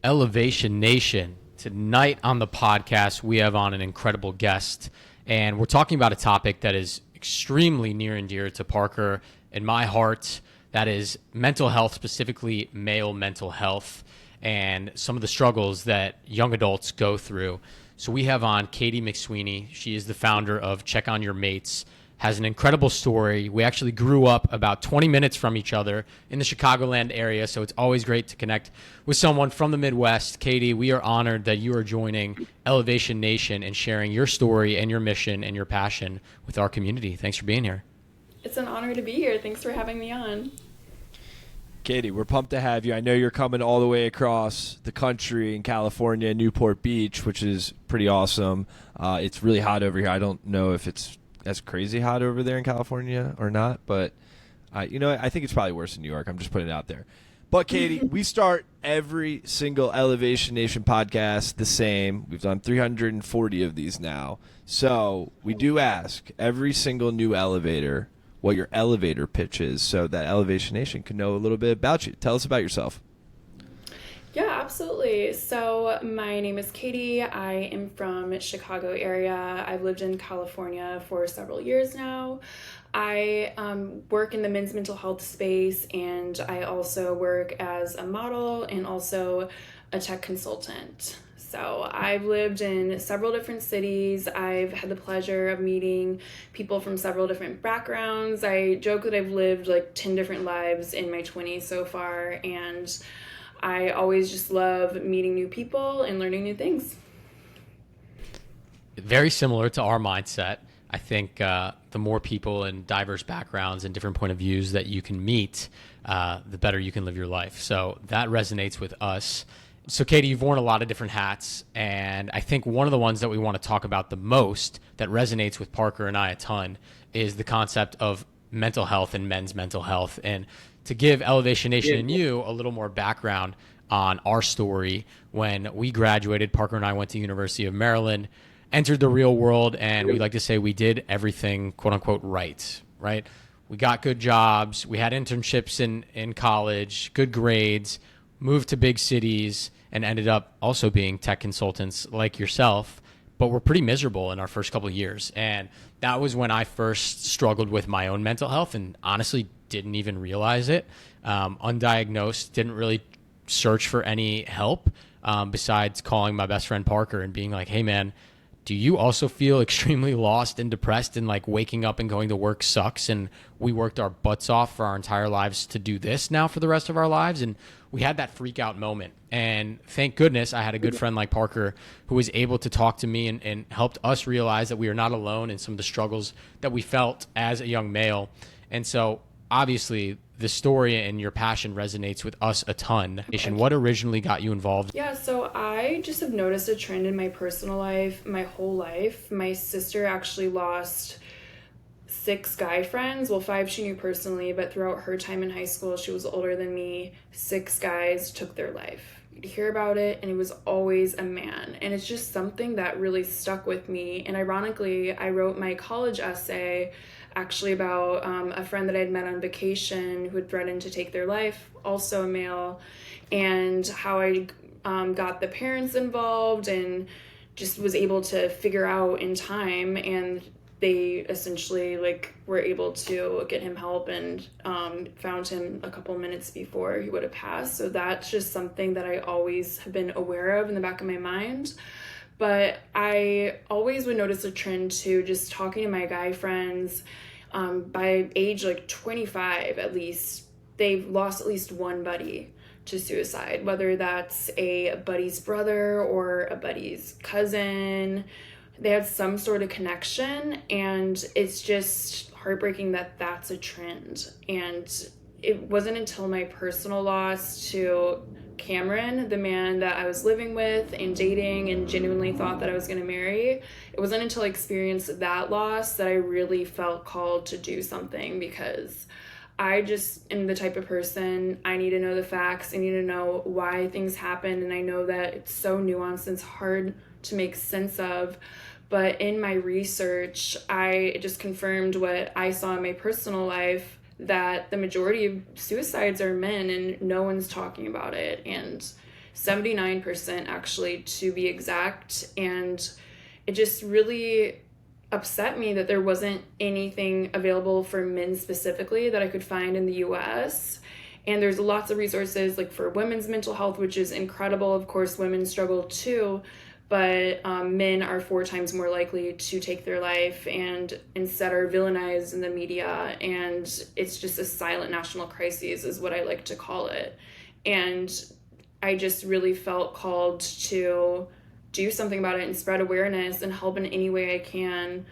Elevation Nation. Tonight on the podcast, we have on an incredible guest, and we're talking about a topic that is extremely near and dear to Parker and my heart. That is mental health, specifically male mental health, and some of the struggles that young adults go through. So we have on Katie McSweeney. She is the founder of Check on Your Mates, has an incredible story. We actually grew up about 20 minutes from each other in the Chicagoland area, so it's always great to connect with someone from the Midwest. Katie, we are honored that you are joining Elevation Nation and sharing your story and your mission and your passion with our community. Thanks for being here. It's an honor to be here. Thanks for having me on. Katie, we're pumped to have you. I know you're coming all the way across the country in California, Newport Beach, which is pretty awesome. It's really hot over here. I don't know if it's as crazy hot over there in California or not, but I think it's probably worse in New York. I'm just putting it out there. But Katie, we start every single Elevation Nation podcast the same. We've done 340 of these now. So we do ask every single new elevator what your elevator pitch is so that Elevation Nation can know a little bit about you. Tell us about yourself. Yeah, absolutely. So my name is Katie. I am from Chicago area. I've lived in California for several years now. I work in the men's mental health space, and I also work as a model and also a tech consultant. So I've lived in several different cities. I've had the pleasure of meeting people from several different backgrounds. I joke that I've lived like 10 different lives in my 20s so far, and I always just love meeting new people and learning new things. Very similar to our mindset. I think the more people and diverse backgrounds and different point of views that you can meet, the better you can live your life. So that resonates with us. So Katie, you've worn a lot of different hats, and I think one of the ones that we want to talk about the most that resonates with Parker and I a ton is the concept of mental health and men's mental health. And to give Elevation Nation and you a little more background on our story, when we graduated, Parker and I went to University of Maryland, entered the real world, and we like to say we did everything, quote unquote, right? We got good jobs, we had internships in college, good grades, moved to big cities, and ended up also being tech consultants like yourself, but we're pretty miserable in our first couple of years. And that was when I first struggled with my own mental health and honestly didn't even realize it. Undiagnosed, didn't really search for any help besides calling my best friend Parker and being like, hey man, do you also feel extremely lost and depressed and like waking up and going to work sucks? And we worked our butts off for our entire lives to do this now for the rest of our lives. And we had that freak out moment. And thank goodness I had a good friend like Parker who was able to talk to me and helped us realize that we are not alone in some of the struggles that we felt as a young male. And so obviously the story and your passion resonates with us a ton. What originally got you involved? Yeah, so I just have noticed a trend in my personal life, my whole life. My sister actually lost 6 guy friends. Well, 5 she knew personally, but throughout her time in high school, she was older than me. 6 guys took their life. You'd hear about it, and it was always a man. And it's just something that really stuck with me. And ironically, I wrote my college essay actually about a friend that I'd met on vacation who had threatened to take their life, also a male, and how I got the parents involved and just was able to figure out in time, and they essentially were able to get him help and found him a couple minutes before he would have passed. So that's just something that I always have been aware of in the back of my mind. But I always would notice a trend too, just talking to my guy friends. By age 25 at least, they've lost at least one buddy to suicide, whether that's a buddy's brother or a buddy's cousin. They had some sort of connection, and it's just heartbreaking that that's a trend. And it wasn't until my personal loss to Cameron, the man that I was living with and dating and genuinely thought that I was going to marry, it wasn't until I experienced that loss that I really felt called to do something, because I just am the type of person, I need to know the facts, I need to know why things happen, and I know that it's so nuanced and it's hard to make sense of. But in my research, I just confirmed what I saw in my personal life, that the majority of suicides are men and no one's talking about it. And 79% actually, to be exact. And it just really upset me that there wasn't anything available for men specifically that I could find in the US. And there's lots of resources like for women's mental health, which is incredible. Of course, women struggle too, but men are 4 times more likely to take their life and instead are villainized in the media. And it's just a silent national crisis is what I like to call it. And I just really felt called to do something about it and spread awareness and help in any way I can,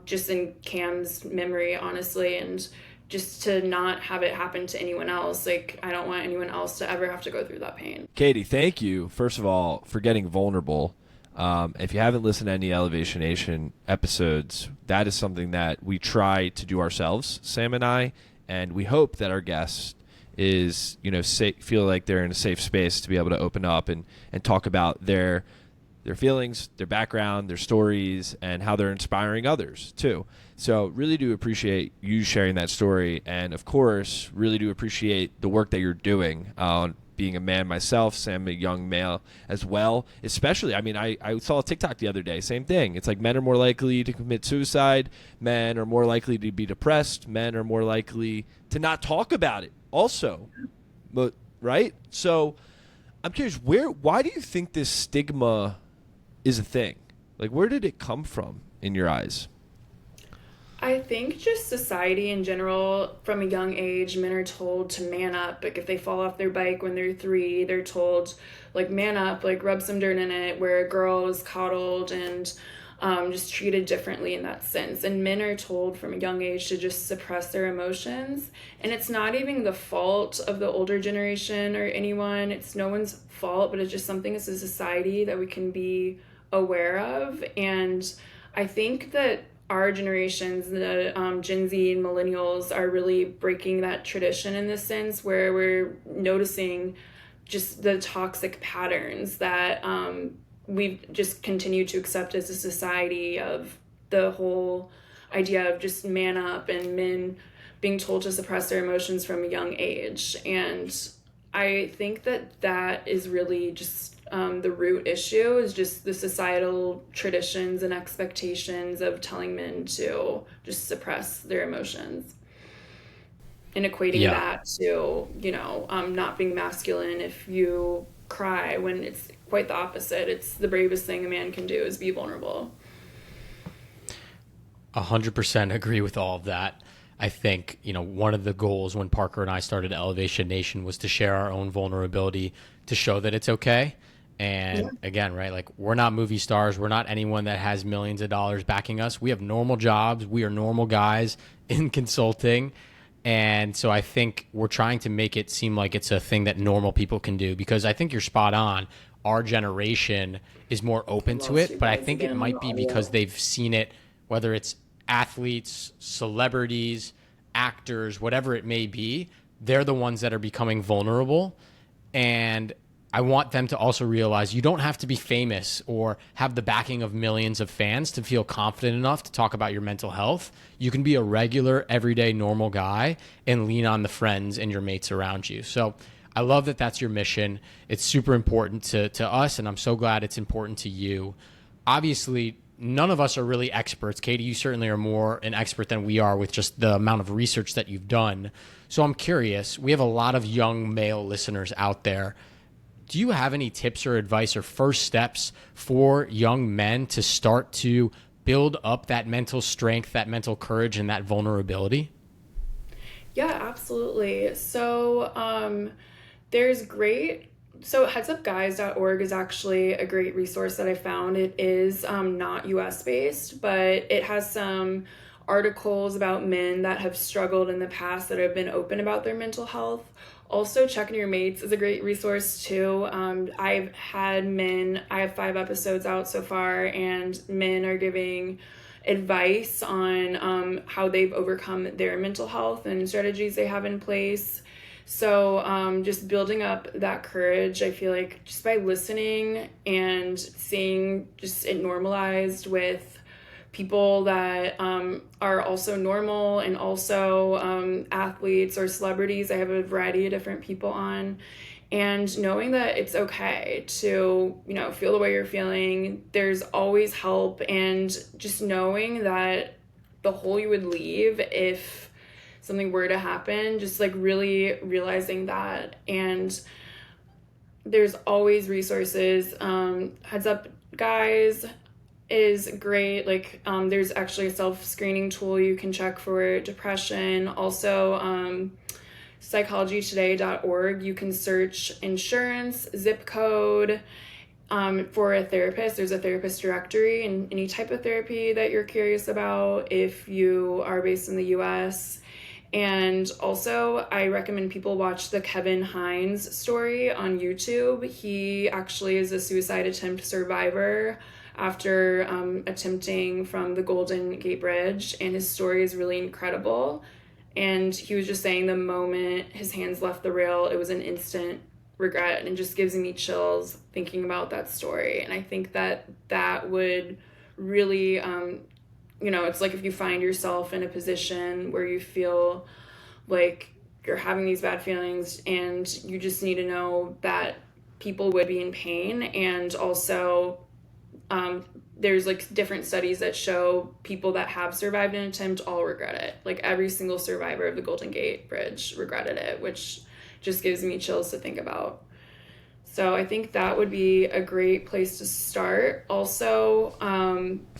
just in Cam's memory, honestly, and just to not have it happen to anyone else. Like, I don't want anyone else to ever have to go through that pain. Katie, thank you, first of all, for getting vulnerable. If you haven't listened to any Elevation Nation episodes, that is something that we try to do ourselves, Sam and I, and we hope that our guests is, feel like they're in a safe space to be able to open up and talk about their feelings, their background, their stories, and how they're inspiring others too. So really do appreciate you sharing that story. And of course, really do appreciate the work that you're doing. Being a man myself, Sam, a young male as well, especially, I saw a TikTok the other day, same thing. It's like men are more likely to commit suicide. Men are more likely to be depressed. Men are more likely to not talk about it also. But, right? So I'm curious, why do you think this stigma is a thing? Like, where did it come from in your eyes? I think just society in general, from a young age, men are told to man up. Like, if they fall off their bike when they're 3, they're told, like, man up, like, rub some dirt in it, where a girl is coddled and just treated differently in that sense. And men are told from a young age to just suppress their emotions. And it's not even the fault of the older generation or anyone. It's no one's fault, but it's just something as a society that we can be aware of. And I think that our generations, the Gen Z and millennials, are really breaking that tradition in this sense, where we're noticing just the toxic patterns that we've just continued to accept as a society, of the whole idea of just man up and men being told to suppress their emotions from a young age. And I think that is really just the root issue, is just the societal traditions and expectations of telling men to just suppress their emotions and equating that to, not being masculine if you cry, when it's quite the opposite. It's the bravest thing a man can do is be vulnerable. 100% agree with all of that. I think, one of the goals when Parker and I started Elevation Nation was to share our own vulnerability, to show that it's okay. And again, right, like, we're not movie stars. We're not anyone that has millions of dollars backing us. We have normal jobs. We are normal guys in consulting. And so I think we're trying to make it seem like it's a thing that normal people can do, because I think you're spot on. Our generation is more open to it, but I think it might be because they've seen it, whether it's athletes, celebrities, actors, whatever it may be, they're the ones that are becoming vulnerable. And I want them to also realize you don't have to be famous or have the backing of millions of fans to feel confident enough to talk about your mental health. You can be a regular, everyday, normal guy and lean on the friends and your mates around you. So I love that that's your mission. It's super important to us, and I'm so glad it's important to you. Obviously, none of us are really experts. Katie, you certainly are more an expert than we are with just the amount of research that you've done. So I'm curious, we have a lot of young male listeners out there. Do you have any tips or advice or first steps for young men to start to build up that mental strength, that mental courage, and that vulnerability? Yeah, absolutely. So headsupguys.org is actually a great resource that I found. It is not US based, but it has some articles about men that have struggled in the past that have been open about their mental health. Also, Checking Your Mates is a great resource too. I have 5 episodes out so far, and men are giving advice on how they've overcome their mental health and strategies they have in place. So just building up that courage, I feel like just by listening and seeing just it normalized with people that are also normal and also athletes or celebrities. I have a variety of different people on. and knowing that it's okay to, feel the way you're feeling. There's always help, and just knowing that the hole you would leave if something were to happen, just like really realizing that. And there's always resources. Heads Up Guys is great. Like, there's actually a self-screening tool you can check for depression. Also, psychologytoday.org, you can search insurance, zip code, for a therapist. There's a therapist directory and any type of therapy that you're curious about if you are based in the US. And also, I recommend people watch the Kevin Hines story on YouTube. He actually is a suicide attempt survivor after attempting from the Golden Gate Bridge, and his story is really incredible. And he was just saying the moment his hands left the rail, it was an instant regret, and it just gives me chills thinking about that story. And I think that would really, it's like if you find yourself in a position where you feel like you're having these bad feelings, and you just need to know that people would be in pain. And also, there's like different studies that show people that have survived an attempt all regret it. Like every single survivor of the Golden Gate Bridge regretted it, which just gives me chills to think about. So I think that would be a great place to start. Also,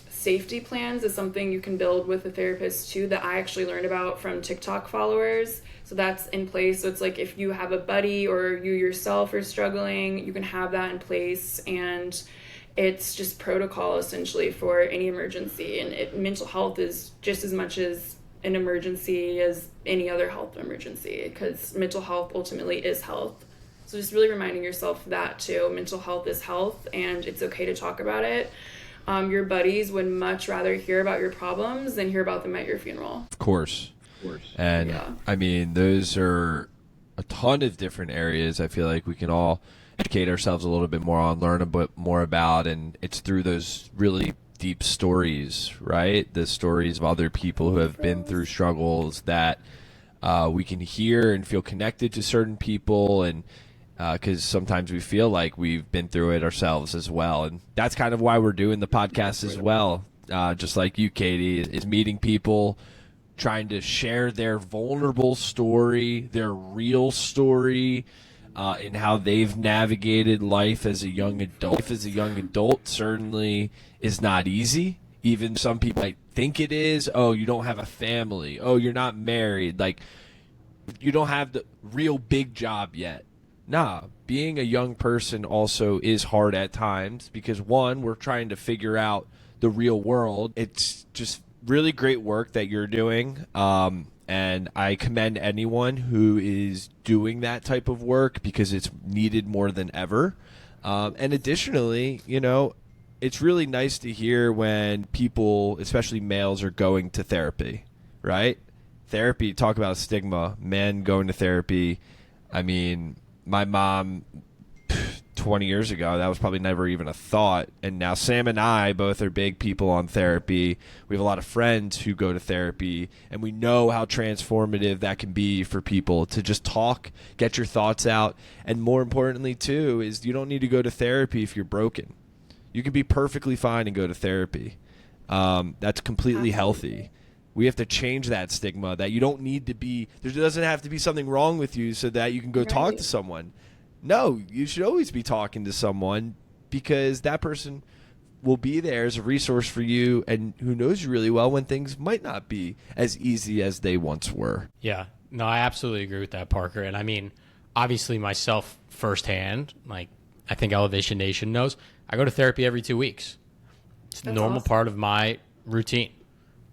safety plans is something you can build with a therapist too, that I actually learned about from TikTok followers. So that's in place. So it's like if you have a buddy or you yourself are struggling, you can have that in place. And it's just protocol essentially for any emergency. And mental health is just as much as an emergency as any other health emergency, because mental health ultimately is health. So just really reminding yourself that too. Mental health is health, and it's okay to talk about it. Your buddies would much rather hear about your problems than hear about them at your funeral. Of course. And yeah. I mean, those are a ton of different areas I feel like we can all educate ourselves a little bit more on, learn a bit more about, and it's through those really deep stories, right? The stories of other people who have been through struggles that we can hear and feel connected to certain people, and because sometimes we feel like we've been through it ourselves as well. And that's kind of why we're doing the podcast as well, just like you, Katie, is meeting people, trying to share their vulnerable story, their real story, and how they've navigated life as a young adult. Life as a young adult certainly is not easy. Even some people might think it is. Oh, you don't have a family. Oh, you're not married. Like, you don't have the real big job yet. Nah, being a young person also is hard at times because, one, we're trying to figure out the real world. It's just really great work that you're doing. And I commend anyone who is doing that type of work because it's needed more than ever. And additionally, it's really nice to hear when people, especially males, are going to therapy, right? Therapy, talk about a stigma, men going to therapy. I mean, my mom, 20 years ago, that was probably never even a thought. And now Sam and I both are big people on therapy. We have a lot of friends who go to therapy, and we know how transformative that can be for people to just talk, get your thoughts out. And more importantly, too, is you don't need to go to therapy if you're broken. You can be perfectly fine and go to therapy. That's completely healthy. We have to change that stigma that you don't need to be, there doesn't have to be something wrong with you so that you can go talk to someone. No, you should always be talking to someone because that person will be there as a resource for you and who knows you really well when things might not be as easy as they once were. Yeah, no, I absolutely agree with that, Parker. And I mean, obviously myself firsthand, like I think Elevation Nation knows, I go to therapy every 2 weeks. It's a normal part of my routine.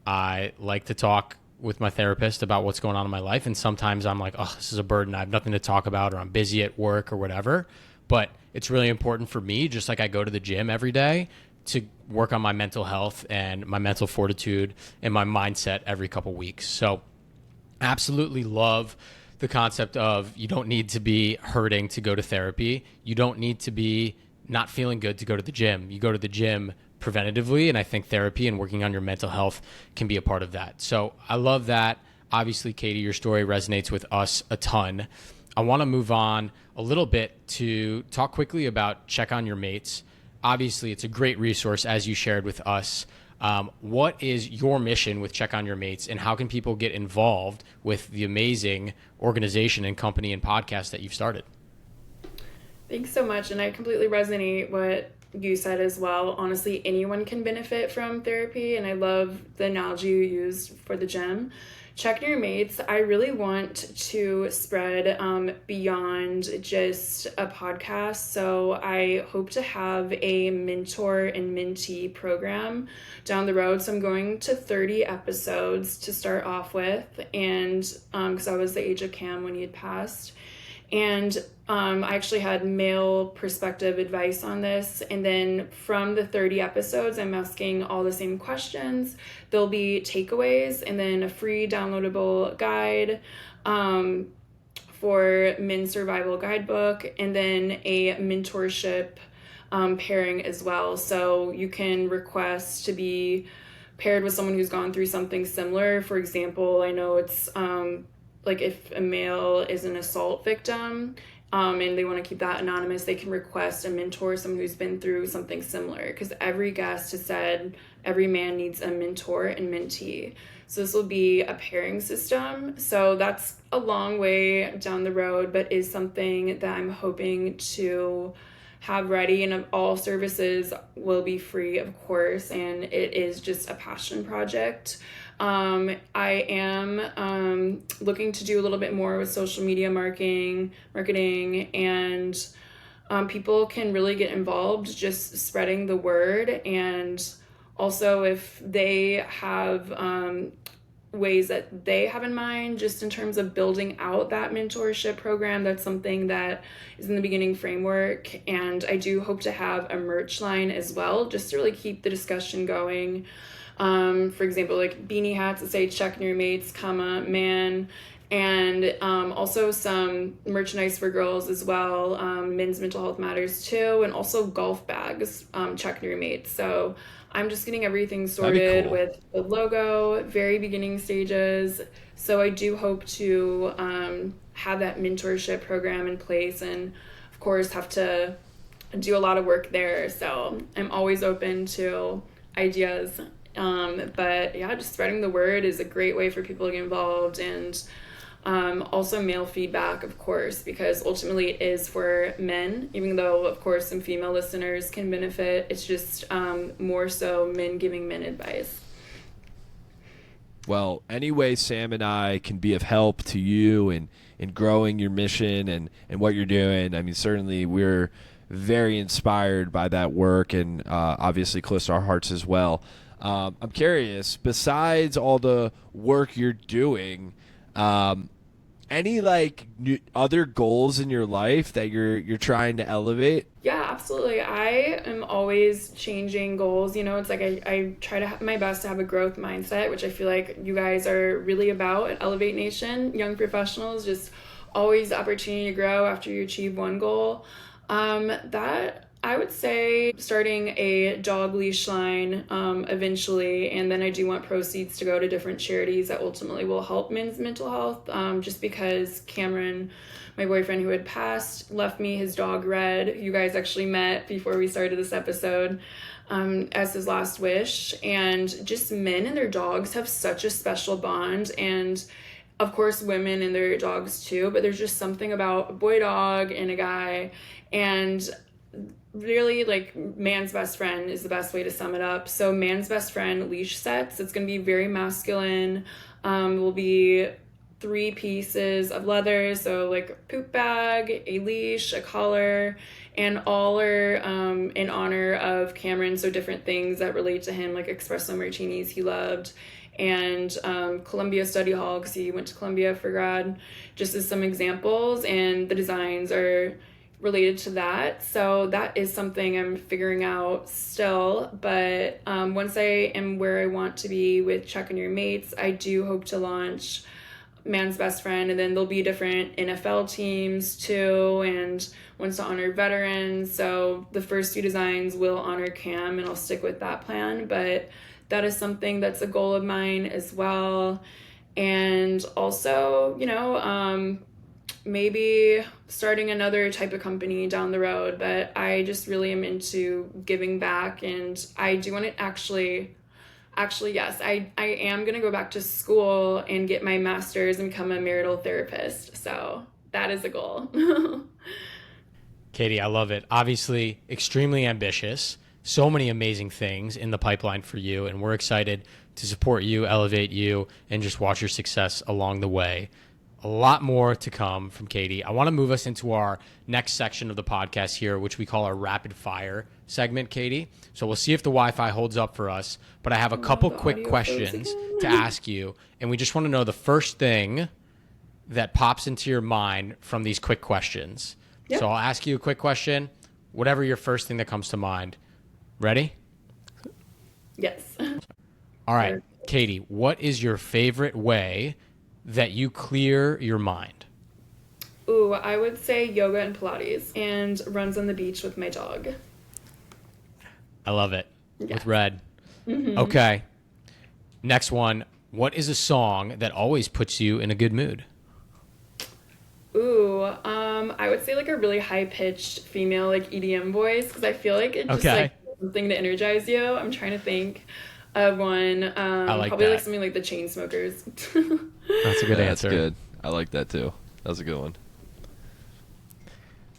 I like to talk with my therapist about what's going on in my life. And sometimes I'm like, oh, this is a burden. I have nothing to talk about, or I'm busy at work or whatever. But it's really important for me, just like I go to the gym every day, to work on my mental health and my mental fortitude and my mindset every couple weeks. So absolutely love the concept of you don't need to be hurting to go to therapy. You don't need to be not feeling good to go to the gym. You go to the gym preventatively, and I think therapy and working on your mental health can be a part of that. So I love that. Obviously, Katie, your story resonates with us a ton. I want to move on a little bit to talk quickly about Check on Your Mates. Obviously, it's a great resource, as you shared with us. What is your mission with Check on Your Mates, and how can people get involved with the amazing organization and company and podcast that you've started? Thanks so much, and I completely resonate what you said as well. Honestly, anyone can benefit from therapy, and I love the analogy you used for the gym. Check Your Mates, I really want to spread beyond just a podcast. So I hope to have a mentor and mentee program down the road. So I'm going to 30 episodes to start off with, and because I was the age of Cam when he had passed. And I actually had male perspective advice on this. And then from the 30 episodes, I'm asking all the same questions. There'll be takeaways and then a free downloadable guide for men's survival guidebook, and then a mentorship pairing as well. So you can request to be paired with someone who's gone through something similar. For example, I know it's like if a male is an assault victim and they want to keep that anonymous, they can request a mentor, someone who's been through something similar, because every guest has said every man needs a mentor and mentee. So this will be a pairing system. So that's a long way down the road, but is something that I'm hoping to have ready, and all services will be free, of course, and it is just a passion project. I am looking to do a little bit more with social media marketing, and people can really get involved just spreading the word. And also if they have ways that they have in mind just in terms of building out that mentorship program, that's something that is in the beginning framework. And I do hope to have a merch line as well, just to really keep the discussion going. For example, like beanie hats that say Check on Your Mates, man, and also some merchandise for girls as well. Men's mental health matters too, and also golf bags, Check on Your Mates. So I'm just getting everything sorted cool. with the logo, very beginning stages. So I do hope to have that mentorship program in place, and of course have to do a lot of work there. So I'm always open to ideas. But yeah, just spreading the word is a great way for people to get involved, and also male feedback, of course, because ultimately it is for men, even though of course some female listeners can benefit. It's just more so men giving men advice. Well, any way Sam and I can be of help to you in growing your mission and what you're doing, I mean, certainly we're very inspired by that work, and obviously close to our hearts as well. I'm curious, besides all the work you're doing, any like other goals in your life that you're trying to elevate? Yeah, absolutely. I am always changing goals. You know, it's like I try to have my best to have a growth mindset, which I feel like you guys are really about at Elevate Nation. Young professionals, just always the opportunity to grow after you achieve one goal. That I would say starting a dog leash line eventually, and then I do want proceeds to go to different charities that ultimately will help men's mental health, just because Cameron, my boyfriend who had passed, left me his dog Red, who you guys actually met before we started this episode, as his last wish. And just men and their dogs have such a special bond, and of course women and their dogs too, but there's just something about a boy dog and a guy, and really like man's best friend is the best way to sum it up. So man's best friend leash sets, it's going to be very masculine. Will be 3 pieces of leather, so like a poop bag, a leash, a collar, and all are in honor of Cameron. So different things that relate to him, like espresso martinis he loved, and Columbia Study Hall because he went to Columbia for grad, just as some examples. And the designs are related to that. So that is something I'm figuring out still. But once I am where I want to be with Check on Your Mates, I do hope to launch Man's Best Friend, and then there'll be different NFL teams too, and ones to honor veterans. So the first 2 designs will honor Cam, and I'll stick with that plan. But that is something that's a goal of mine as well. And also, you know, maybe starting another type of company down the road, but I just really am into giving back, and I do want to actually yes, I am going to go back to school and get my master's and become a marital therapist. So that is a goal. Katie, I love it. Obviously, extremely ambitious. So many amazing things in the pipeline for you, and we're excited to support you, elevate you, and just watch your success along the way. A lot more to come from Katie. I want to move us into our next section of the podcast here, which we call our rapid fire segment, Katie. So we'll see if the Wi-Fi holds up for us, but I have a couple quick questions to ask you, and we just want to know the first thing that pops into your mind from these quick questions. Yep. So I'll ask you a quick question, whatever your first thing that comes to mind. Ready? Yes. All right, Katie, what is your favorite way that you clear your mind? Ooh, I would say yoga and Pilates and runs on the beach with my dog. I love it. Yeah. With Red. Mm-hmm. Okay. Next one. What is a song that always puts you in a good mood? Ooh, I would say like a really high-pitched female like EDM voice, because I feel like it just like something to energize you. I'm trying to think of one. I like probably that. like something like the Chainsmokers. That's a good answer. That's good. I like that too. That was a good one.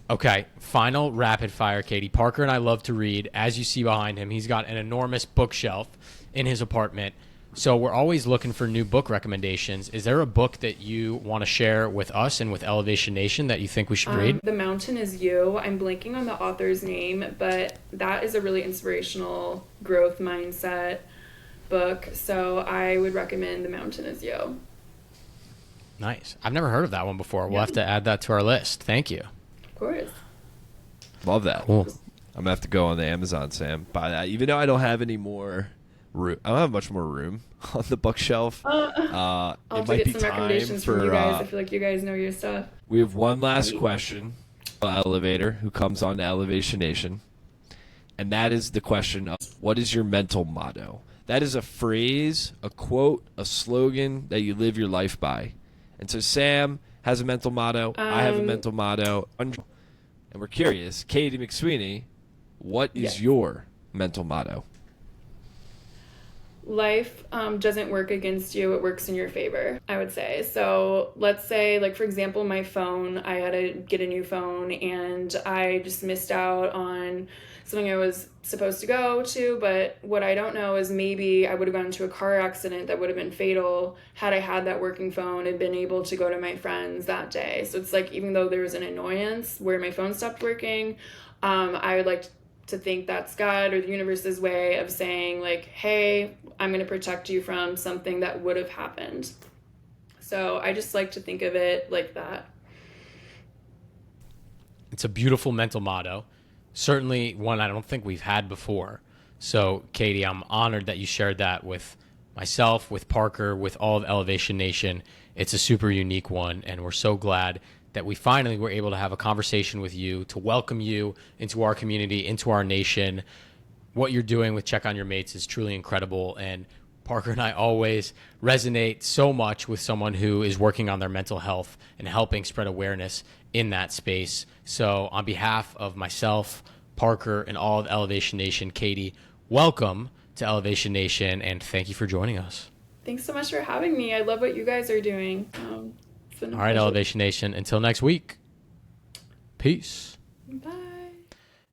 Okay, final rapid fire, Katie. Parker and I love to read. As you see behind him, he's got an enormous bookshelf in his apartment. So we're always looking for new book recommendations. Is there a book that you want to share with us and with Elevation Nation that you think we should read? The Mountain is You. I'm blanking on the author's name, but that is a really inspirational growth mindset book. So I would recommend The Mountain is You. Nice. I've never heard of that one before. We'll have to add that to our list. Thank you. Of course. Love that. Cool. I'm going to have to go on the Amazon, Sam, buy that. Even though I don't have any more room. I don't have much more room on the bookshelf. I'll it might be get some time recommendations for, from you guys. I feel like you guys know your stuff. We have one last question. Elevator, who comes on to Elevation Nation. And that is the question of, what is your mental motto? That is a phrase, a quote, a slogan that you live your life by. And so Sam has a mental motto. I have a mental motto. And we're curious, Katie McSweeney, what is your mental motto? Life doesn't work against you, it works in your favor, I would say. So let's say, like, for example, my phone, I had to get a new phone and I just missed out on something I was supposed to go to, but what I don't know is maybe I would have gone into a car accident that would have been fatal had I had that working phone and been able to go to my friends that day. So it's like, even though there was an annoyance where my phone stopped working, I would like to think that's God or the universe's way of saying, like, hey, I'm going to protect you from something that would have happened. So I just like to think of it like that. It's a beautiful mental motto. Certainly one I don't think we've had before. So, Katie, I'm honored that you shared that with myself, with Parker, with all of Elevation Nation. It's a super unique one, and we're so glad that we finally were able to have a conversation with you, to welcome you into our community, into our nation. What you're doing with Check on Your Mates is truly incredible, and Parker and I always resonate so much with someone who is working on their mental health and helping spread awareness in that space. So on behalf of myself, Parker, and all of Elevation Nation, Katie, welcome to Elevation Nation, and thank you for joining us. Thanks so much for having me. I love what you guys are doing. All right, Elevation Nation, until next week. Peace. Bye.